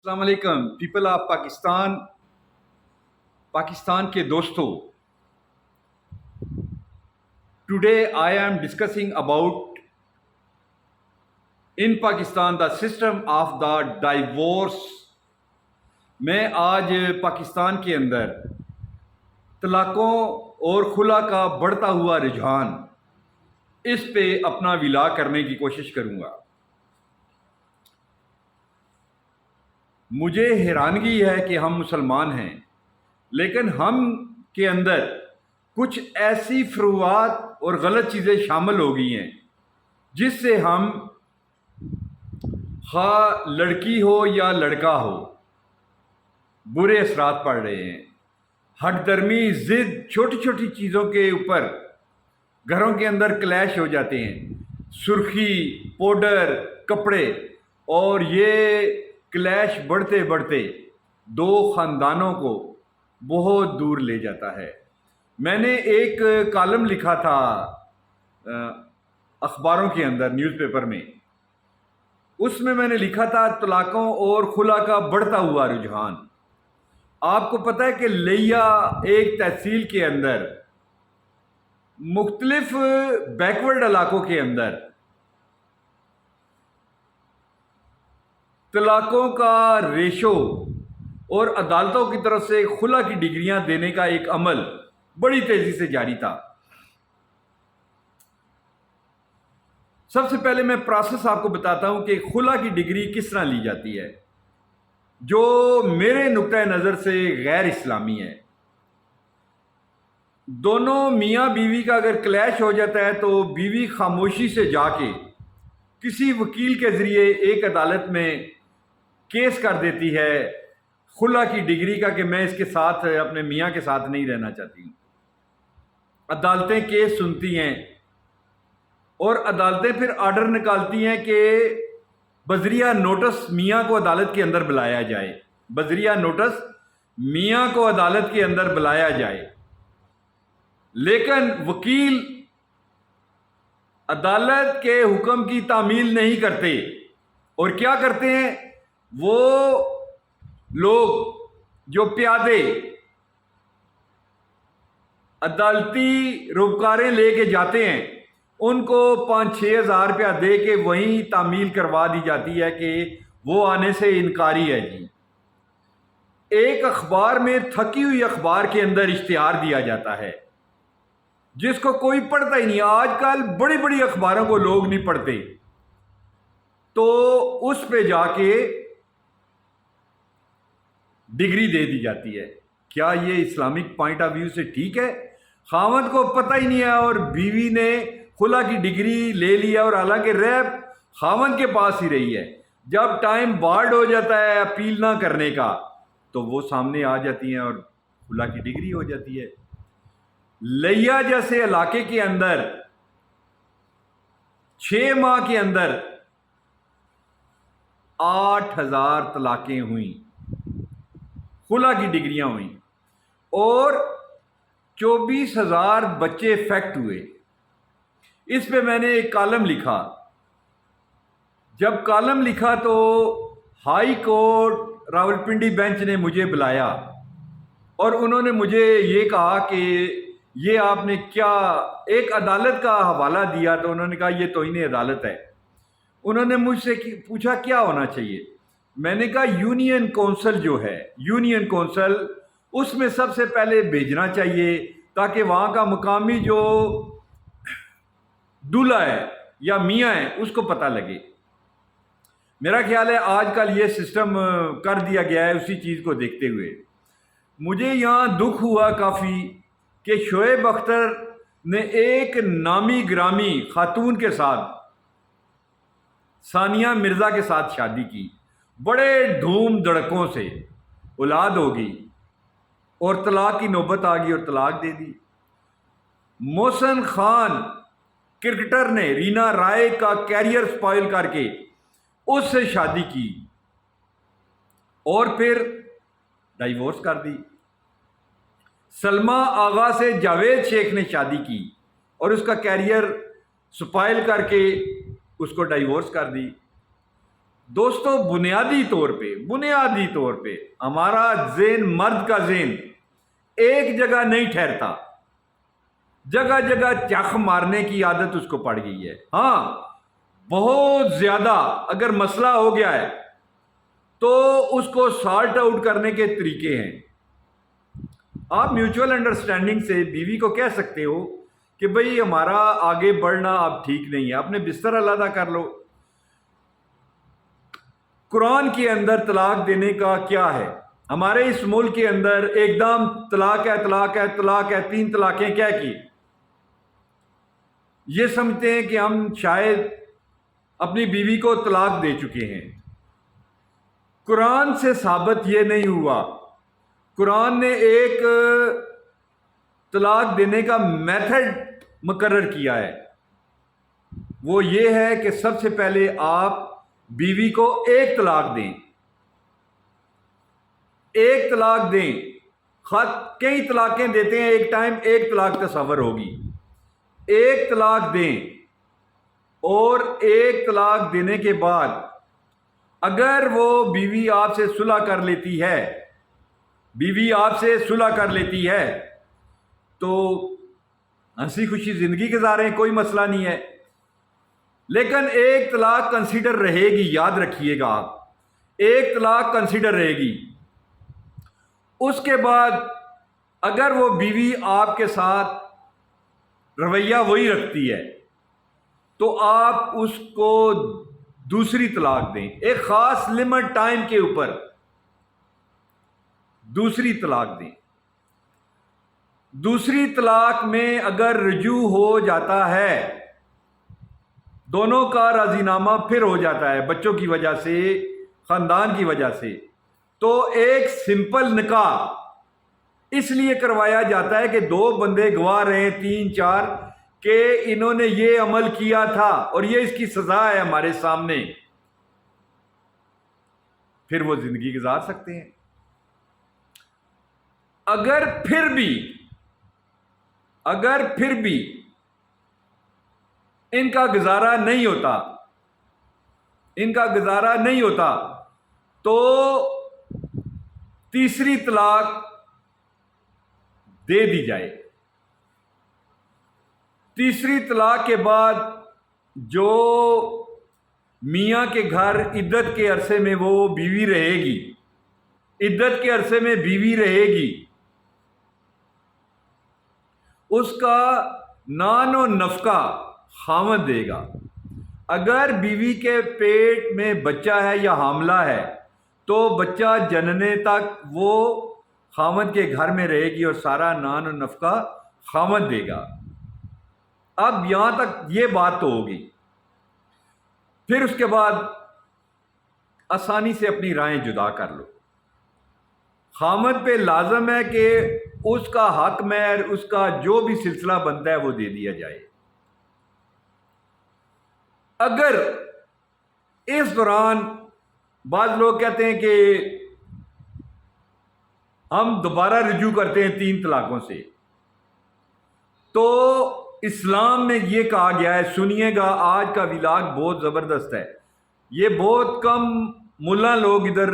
السلام علیکم people of Pakistan کے دوستوں. Today I am discussing about in Pakistan the system of the divorce. میں آج پاکستان کے اندر طلاقوں اور خلا کا بڑھتا ہوا رجحان اس پہ اپنا ولا کرنے کی کوشش کروں گا. مجھے حیرانگی ہے کہ ہم مسلمان ہیں لیکن ہم کے اندر کچھ ایسی فروعات اور غلط چیزیں شامل ہو گئی ہیں جس سے ہم خواہ لڑکی ہو یا لڑکا ہو برے اثرات پڑ رہے ہیں. ہٹ درمی ضد چھوٹی چھوٹی چیزوں کے اوپر گھروں کے اندر کلیش ہو جاتے ہیں. سرخی، پاؤڈر، کپڑے، اور یہ کلیش بڑھتے بڑھتے دو خاندانوں کو بہت دور لے جاتا ہے. میں نے ایک کالم لکھا تھا اخباروں کے اندر، نیوز پیپر میں. اس میں نے لکھا تھا طلاقوں اور خلا کا بڑھتا ہوا رجحان. آپ کو پتہ ہے کہ لیا ایک تحصیل کے اندر مختلف بیکورڈ علاقوں کے اندر طلاقوں کا ریشو اور عدالتوں کی طرف سے خلا کی ڈگریاں دینے کا ایک عمل بڑی تیزی سے جاری تھا. سب سے پہلے میں پروسیس آپ کو بتاتا ہوں کہ خلا کی ڈگری کس طرح لی جاتی ہے جو میرے نقطۂ نظر سے غیر اسلامی ہے. دونوں میاں بیوی کا اگر کلیش ہو جاتا ہے تو بیوی خاموشی سے جا کے کسی وکیل کے ذریعے ایک عدالت میں کیس کر دیتی ہے خلا کی ڈگری کا کہ میں اس کے ساتھ اپنے میاں کے ساتھ نہیں رہنا چاہتی ہوں. عدالتیں کیس سنتی ہیں اور عدالتیں پھر آرڈر نکالتی ہیں کہ بذریعہ نوٹس میاں کو عدالت کے اندر بلایا جائے. بذریعہ نوٹس میاں کو عدالت کے اندر بلایا جائے. لیکن وکیل عدالت کے حکم کی تعمیل نہیں کرتے اور کیا کرتے ہیں وہ لوگ جو پیادے عدالتی روکاریں لے کے جاتے ہیں ان کو 5-6 ہزار روپیہ دے کے وہیں تعمیل کروا دی جاتی ہے کہ وہ آنے سے انکاری ہے. جی ایک اخبار میں تھکی ہوئی اخبار کے اندر اشتہار دیا جاتا ہے جس کو کوئی پڑھتا ہی نہیں. آج کل بڑی بڑی اخباروں کو لوگ نہیں پڑھتے تو اس پہ جا کے ڈگری دے دی جاتی ہے. کیا یہ اسلامک پوائنٹ آف ویو سے ٹھیک ہے؟ خاوند کو پتہ ہی نہیں ہے اور بیوی نے خلا کی ڈگری لے لیا اور حالانکہ ریپ خاوند کے پاس ہی رہی ہے. جب ٹائم بارڈ ہو جاتا ہے اپیل نہ کرنے کا تو وہ سامنے آ جاتی ہیں اور خلا کی ڈگری ہو جاتی ہے. لیا جیسے علاقے کے اندر 6 ماہ کے اندر 8,000 طلاقیں ہوئیں، خلا کی ڈگریاں ہوئیں اور 24,000 بچے افیکٹ ہوئے. اس پہ میں نے ایک کالم لکھا. جب کالم لکھا تو ہائی کورٹ راولپنڈی بینچ نے مجھے بلایا اور انہوں نے مجھے یہ کہا کہ یہ آپ نے کیا، ایک عدالت کا حوالہ دیا تو انہوں نے کہا یہ توہین عدالت ہے. انہوں نے مجھ سے پوچھا کیا ہونا چاہیے. میں نے کہا یونین کونسل جو ہے، یونین کونسل اس میں سب سے پہلے بھیجنا چاہیے تاکہ وہاں کا مقامی جو دولہا ہے یا میاں ہے اس کو پتہ لگے. میرا خیال ہے آج کل یہ سسٹم کر دیا گیا ہے اسی چیز کو دیکھتے ہوئے. مجھے یہاں دکھ ہوا کافی کہ شعیب اختر نے ایک نامی گرامی خاتون کے ساتھ، ثانیہ مرزا کے ساتھ شادی کی. بڑے دھوم دھڑکوں سے اولاد ہو گئی اور طلاق کی نوبت آ گئی اور طلاق دے دی. محسن خان کرکٹر نے رینا رائے کا کیریئر سپائل کر کے اس سے شادی کی اور پھر ڈائیورس کر دی. سلمہ آغا سے جاوید شیخ نے شادی کی اور اس کا کیریئر سپائل کر کے اس کو ڈائیورس کر دی. دوستو بنیادی طور پہ ہمارا ذہن، مرد کا ذہن ایک جگہ نہیں ٹھہرتا، جگہ جگہ چخ مارنے کی عادت اس کو پڑ گئی ہے۔ ہاں، بہت زیادہ اگر مسئلہ ہو گیا ہے تو اس کو سارٹ آؤٹ کرنے کے طریقے ہیں۔ آپ میوچول انڈرسٹینڈنگ سے بیوی کو کہہ سکتے ہو کہ بھئی ہمارا آگے بڑھنا اب ٹھیک نہیں ہے، اپنے بستر علیحدہ کر لو۔ قرآن کے اندر طلاق دینے کا کیا ہے؟ ہمارے اس ملک کے اندر ایک دم طلاق ہے، 3 طلاقیں کیا کی؟ یہ سمجھتے ہیں کہ ہم شاید اپنی بیوی کو طلاق دے چکے ہیں۔ قرآن سے ثابت یہ نہیں ہوا۔ قرآن نے ایک طلاق دینے کا میتھڈ مقرر کیا ہے، وہ یہ ہے کہ سب سے پہلے آپ بیوی کو ایک طلاق دیں۔ ایک طلاق دیں، کئی طلاقیں دیتے ہیں ایک ٹائم، ایک طلاق تصور ہوگی۔ ایک طلاق دیں، اور ایک طلاق دینے کے بعد اگر وہ بیوی آپ سے صلح کر لیتی ہے تو ہنسی خوشی زندگی گزاریں، کوئی مسئلہ نہیں ہے۔ لیکن ایک طلاق کنسیڈر رہے گی، یاد رکھیے گا آپ، ایک طلاق کنسیڈر رہے گی۔ اس کے بعد اگر وہ بیوی آپ کے ساتھ رویہ وہی رکھتی ہے تو آپ اس کو دوسری طلاق دیں، ایک خاص لمٹ ٹائم کے اوپر دوسری طلاق دیں۔ دوسری طلاق میں اگر رجوع ہو جاتا ہے، دونوں کا راضی نامہ پھر ہو جاتا ہے بچوں کی وجہ سے، خاندان کی وجہ سے، تو ایک سمپل نکاح اس لیے کروایا جاتا ہے کہ 2 بندے گواہ رہے، 3 4 کہ انہوں نے یہ عمل کیا تھا اور یہ اس کی سزا ہے ہمارے سامنے، پھر وہ زندگی گزار سکتے ہیں۔ اگر پھر بھی ان کا گزارا نہیں ہوتا تو تیسری طلاق دے دی جائے۔ تیسری طلاق کے بعد جو میاں کے گھر عدت کے عرصے میں وہ بیوی رہے گی، اس کا نان و نفقہ خاوند دے گا۔ اگر بیوی کے پیٹ میں بچہ ہے یا حاملہ ہے تو بچہ جننے تک وہ خاوند کے گھر میں رہے گی اور سارا نان و نفقہ خاوند دے گا۔ اب یہاں تک یہ بات تو ہوگی، پھر اس کے بعد آسانی سے اپنی رائیں جدا کر لو۔ خاوند پہ لازم ہے کہ اس کا حق مہر، اس کا جو بھی سلسلہ بنتا ہے وہ دے دیا جائے۔ اگر اس دوران بعض لوگ کہتے ہیں کہ ہم دوبارہ رجوع کرتے ہیں 3 طلاقوں سے، تو اسلام میں یہ کہا گیا ہے، سنیے گا، آج کا ولاگ بہت زبردست ہے، یہ بہت کم ملا لوگ ادھر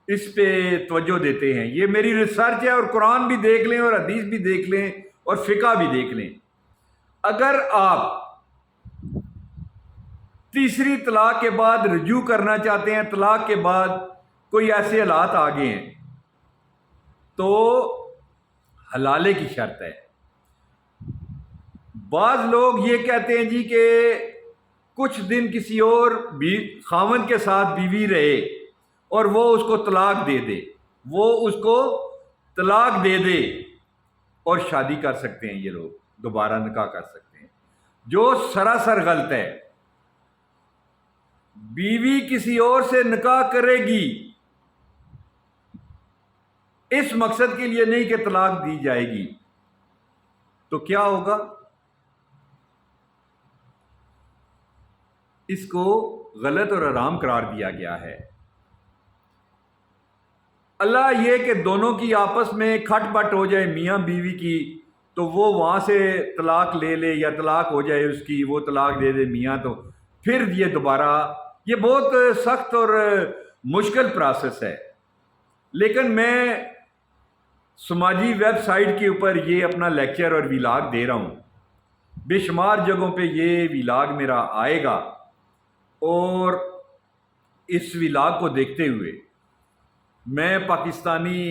اس پہ توجہ دیتے ہیں۔ یہ میری ریسرچ ہے، اور قرآن بھی دیکھ لیں اور حدیث بھی دیکھ لیں اور فقہ بھی دیکھ لیں۔ اگر آپ تیسری طلاق کے بعد رجوع کرنا چاہتے ہیں، طلاق کے بعد کوئی ایسے حالات آ گئے ہیں، تو حلالے کی شرط ہے۔ بعض لوگ یہ کہتے ہیں جی کہ کچھ دن کسی اور خاوند کے ساتھ بیوی رہے اور وہ اس کو طلاق دے دے اور شادی کر سکتے ہیں، یہ لوگ دوبارہ نکاح کر سکتے ہیں، جو سراسر غلط ہے۔ بیوی کسی اور سے نکاح کرے گی اس مقصد کے لیے نہیں کہ طلاق دی جائے گی، تو کیا ہوگا؟ اس کو غلط اور حرام قرار دیا گیا ہے۔ اللہ یہ کہ دونوں کی آپس میں کھٹ پٹ ہو جائے میاں بیوی کی، تو وہ وہاں سے طلاق لے لے، یا طلاق ہو جائے اس کی، وہ طلاق دے دے میاں، تو پھر یہ دوبارہ یہ بہت سخت اور مشکل پروسیس ہے، لیکن میں سماجی ویب سائٹ کے اوپر یہ اپنا لیکچر اور ویلاگ دے رہا ہوں. بے شمار جگہوں پہ یہ ویلاگ میرا آئے گا، اور اس ویلاگ کو دیکھتے ہوئے میں پاکستانی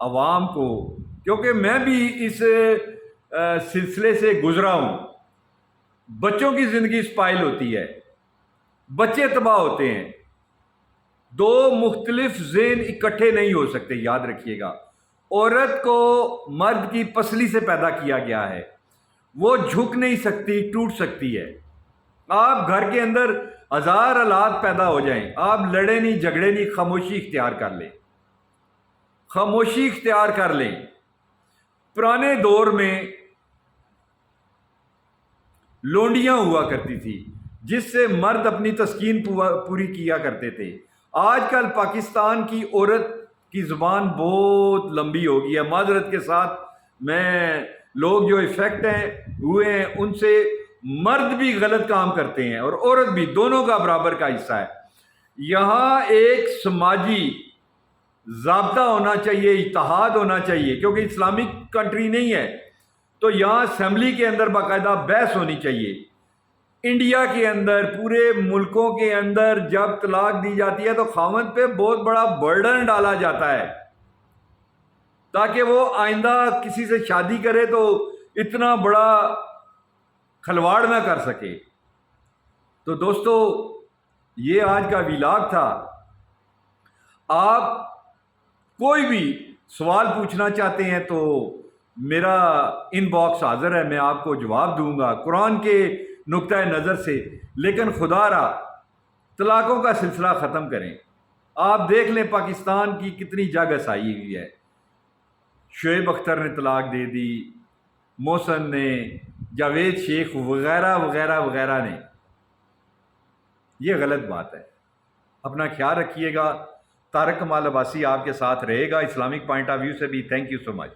عوام کو، کیونکہ میں بھی اس سلسلے سے گزرا ہوں، بچوں کی زندگی سپائل ہوتی ہے، بچے تباہ ہوتے ہیں. دو مختلف ذہن اکٹھے نہیں ہو سکتے، یاد رکھیے گا. عورت کو مرد کی پسلی سے پیدا کیا گیا ہے، وہ جھک نہیں سکتی، ٹوٹ سکتی ہے. آپ گھر کے اندر ہزار حالات پیدا ہو جائیں، آپ لڑے نہیں، جھگڑے نہیں، خاموشی اختیار کر لیں، خاموشی اختیار کر لیں. پرانے دور میں لونڈیاں ہوا کرتی تھی جس سے مرد اپنی تسکین پوری کیا کرتے تھے. آج کل پاکستان کی عورت کی زبان بہت لمبی ہو گئی ہے. معذرت کے ساتھ، میں لوگ جو افیکٹ ہوئے ہیں ان سے، مرد بھی غلط کام کرتے ہیں اور عورت بھی، دونوں کا برابر کا حصہ ہے. یہاں ایک سماجی ضابطہ ہونا چاہیے، اتحاد ہونا چاہیے، کیونکہ اسلامک کنٹری نہیں ہے. تو یہاں اسمبلی کے اندر باقاعدہ بحث ہونی چاہیے. انڈیا کے اندر، پورے ملکوں کے اندر جب طلاق دی جاتی ہے تو خاوند پہ بہت بڑا برڈن ڈالا جاتا ہے تاکہ وہ آئندہ کسی سے شادی کرے تو اتنا بڑا کھلواڑ نہ کر سکے. تو دوستو، یہ آج کا ویلاگ تھا. آپ کوئی بھی سوال پوچھنا چاہتے ہیں تو میرا ان باکس حاضر ہے، میں آپ کو جواب دوں گا قرآن کے نقطۂ نظر سے. لیکن خدا را طلاقوں کا سلسلہ ختم کریں. آپ دیکھ لیں پاکستان کی کتنی جگ ہسائی ہوئی ہے. شعیب اختر نے طلاق دے دی، محسن نے، جاوید شیخ وغیرہ وغیرہ وغیرہ نے. یہ غلط بات ہے. اپنا خیال رکھیے گا. طارق کمال عباسی آپ کے ساتھ رہے گا اسلامک پوائنٹ آف ویو سے بھی. Thank you so much.